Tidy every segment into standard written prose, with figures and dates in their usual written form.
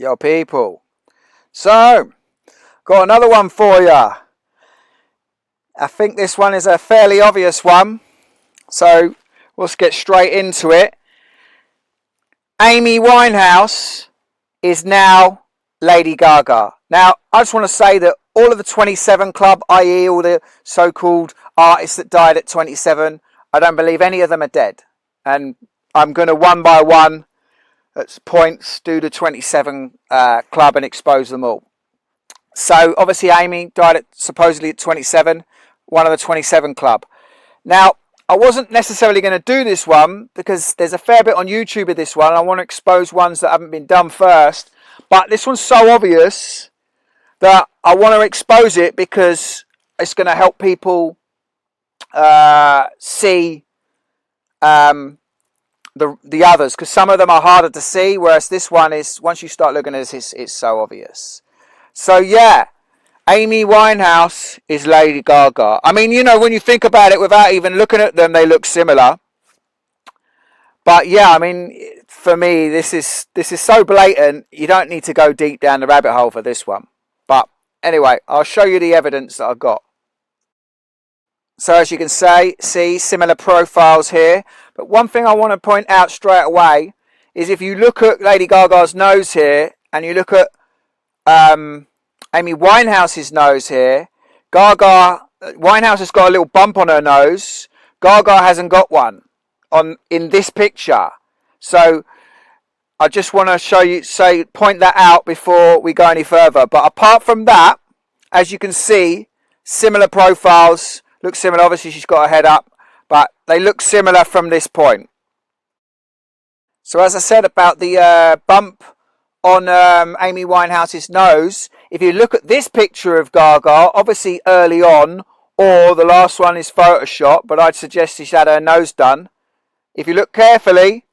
Yo people. So, got another one for ya. I think this one is a fairly obvious one. So, let's get straight into it. Amy Winehouse is now Lady Gaga. Now, I just want to say that all of the 27 Club, i.e. all the so-called artists that died at 27, I don't believe any of them are dead. And I'm going to one by one at points do the 27 Club and expose them all. So obviously Amy died supposedly at 27, one of the 27 Club. Now, I wasn't necessarily going to do this one because there's a fair bit on YouTube of this one. I want to expose ones that haven't been done first. But this one's so obvious that I want to expose it because it's going to help people see the others, because some of them are harder to see, whereas this one is, once you start looking at this, it's so obvious. So yeah, Amy Winehouse is Lady Gaga. I mean, you know, when you think about it without even looking at them, they look similar. But yeah, I mean, for me, this is so blatant, you don't need to go deep down the rabbit hole for this one. But anyway, I'll show you the evidence that I've got. So as you can see similar profiles here. But one thing I want to point out straight away is if you look at Lady Gaga's nose here and you look at Amy Winehouse's nose here, Winehouse has got a little bump on her nose. Gaga hasn't got one in this picture. So I just want to point that out before we go any further. But apart from that, as you can see, similar profiles. Look similar. Obviously, she's got her head up, but they look similar from this point. So as I said about the bump on Amy Winehouse's nose, if you look at this picture of Gaga, obviously early on, or the last one is Photoshop, but I'd suggest she's had her nose done. If you look carefully,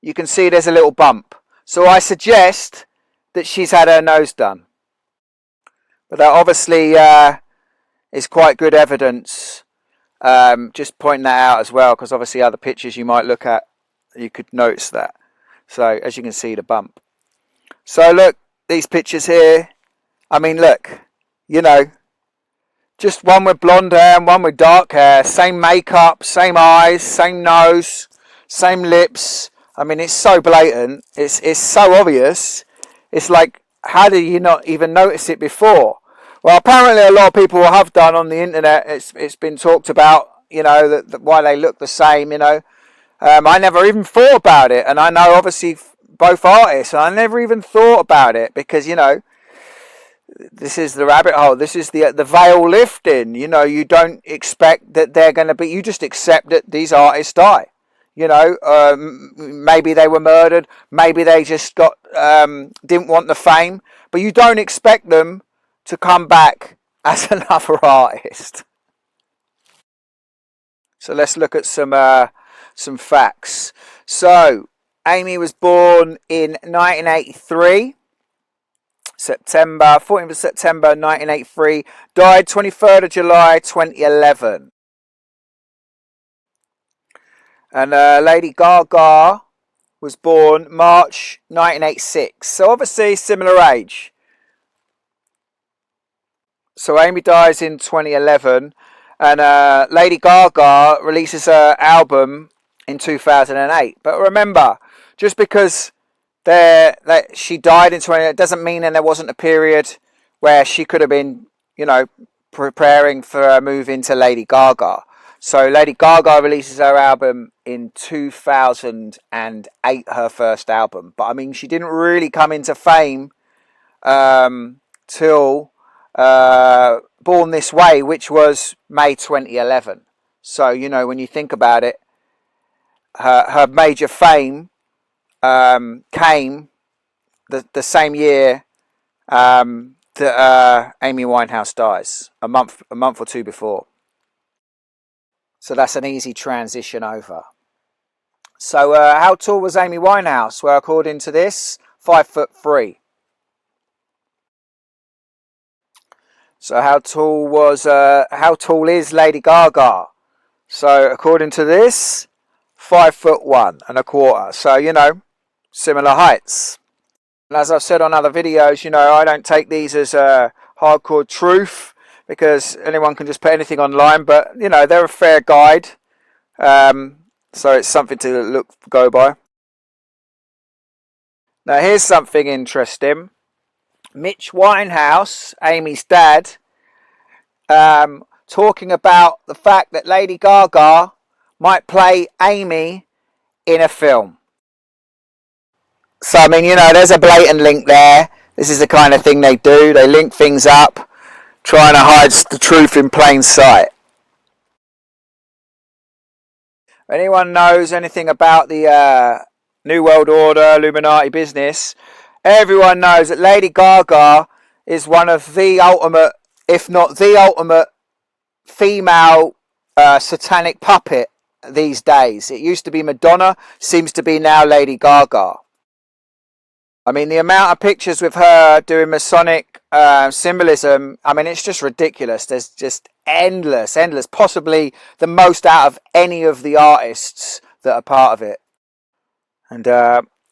you can see there's a little bump. So I suggest that she's had her nose done. But that obviously is quite good evidence. Just pointing that out as well, because obviously other pictures you might look at, you could notice that. So as you can see, the bump. So look, these pictures here. I mean, look, you know, just one with blonde hair and one with dark hair. Same makeup, same eyes, same nose, same lips. I mean, it's so blatant. It's so obvious. It's like, how do you not even notice it before? Well, apparently a lot of people have done on the internet. It's been talked about, you know, that why they look the same, you know. I never even thought about it. And I know, obviously, both artists. And I never even thought about it because, you know, this is the rabbit hole. This is the veil lifting. You know, you don't expect that they're going to be... You just accept that these artists die. You know, maybe they were murdered. Maybe they just didn't want the fame. But you don't expect them to come back as another artist. So let's look at some facts. So Amy was born in 1983, 14th of September 1983, died 23rd of July 2011. And Lady Gaga was born March 1986, so obviously similar age. So Amy dies in 2011, and Lady Gaga releases her album in 2008. But remember, just because she died in 20, it doesn't mean that there wasn't a period where she could have been, you know, preparing for a move into Lady Gaga. So Lady Gaga releases her album in 2008, her first album. But I mean, she didn't really come into fame till Born This Way, which was May 2011. So, you know, when you think about it, her major fame came the same year that Amy Winehouse dies, a month or two before. So that's an easy transition over. So how tall was Amy Winehouse? Well, according to this, 5'3". So how tall is Lady Gaga? So according to this, 5'1.25". So, you know, similar heights. And as I've said on other videos, you know, I don't take these as hardcore truth, because anyone can just put anything online, but, you know, they're a fair guide. So it's something to go by. Now here's something interesting. Mitch Winehouse, Amy's dad, talking about the fact that Lady Gaga might play Amy in a film. So, I mean, you know, there's a blatant link there. This is the kind of thing they do. They link things up, trying to hide the truth in plain sight. If anyone knows anything about the New World Order, Illuminati business, everyone knows that Lady Gaga is one of the ultimate, if not the ultimate, female satanic puppet these days. It used to be Madonna, seems to be now Lady Gaga. I mean, the amount of pictures with her doing Masonic symbolism, I mean, it's just ridiculous. There's just endless, possibly the most out of any of the artists that are part of it. And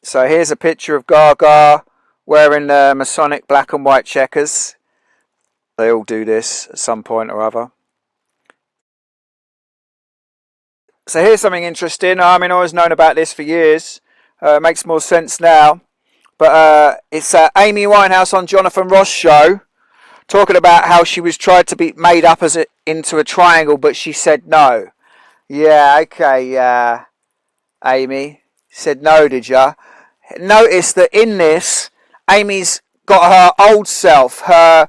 so here's a picture of Gaga wearing the Masonic black and white checkers. They all do this at some point or other. So here's something interesting. I mean, I've always known about this for years. It makes more sense now. But it's Amy Winehouse on Jonathan Ross show, talking about how she was tried to be made up into a triangle, but she said no. Yeah, okay, Amy. Said no, did ya? Notice that in this, Amy's got her old self, her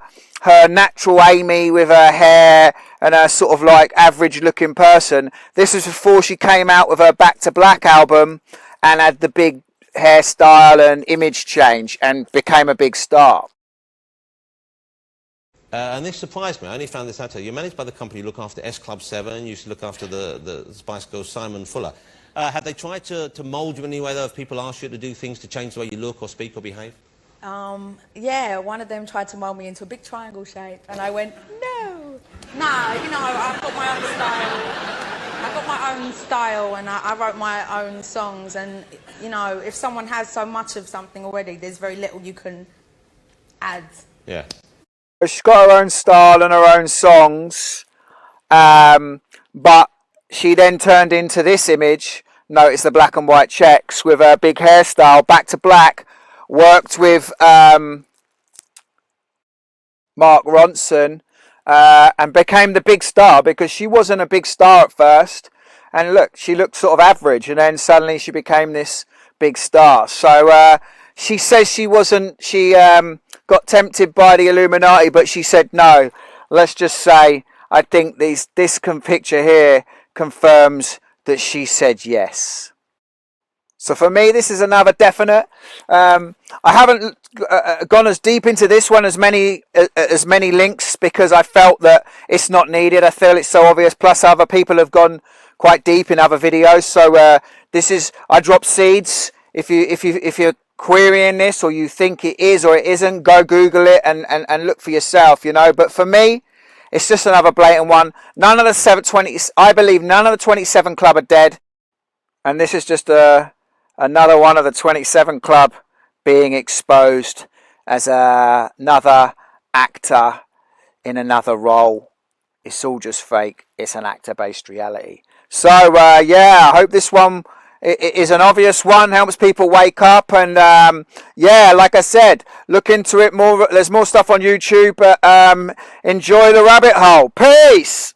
natural Amy with her hair and her sort of like average looking person. This was before she came out with her Back to Black album and had the big hairstyle and image change and became a big star. And this surprised me. I only found this out. You're managed by the company you look after S Club 7, you used to look after the Spice Girls, Simon Fuller. Have they tried to mould you in any way, though, if people ask you to do things to change the way you look or speak or behave? Yeah, one of them tried to mould me into a big triangle shape, and I went, no. Nah, you know, I've got my own style. I've got my own style, and I wrote my own songs, and, you know, if someone has so much of something already, there's very little you can add. Yeah. She's got her own style and her own songs, but she then turned into this image. Notice the black and white checks with her big hairstyle, Back to Black. Worked with Mark Ronson and became the big star, because she wasn't a big star at first. And look, she looked sort of average, and then suddenly she became this big star. So she says she wasn't, she got tempted by the Illuminati, but she said no. Let's just say, I think this picture here confirms that she said yes. So for me, this is another definite. I haven't gone as deep into this one as many links, because I felt that it's not needed. I feel it's so obvious. Plus, other people have gone quite deep in other videos. So this is, I drop seeds. If you're querying this, or you think it is or it isn't, go Google it and look for yourself. You know. But for me, it's just another blatant one. None of the 720. I believe none of the 27 Club are dead, and this is just another one of the 27 Club being exposed as another actor in another role. It's all just fake. It's an actor-based reality. So, yeah, I hope this one is an obvious one, helps people wake up. And, yeah, like I said, look into it more. There's more stuff on YouTube. But enjoy the rabbit hole. Peace!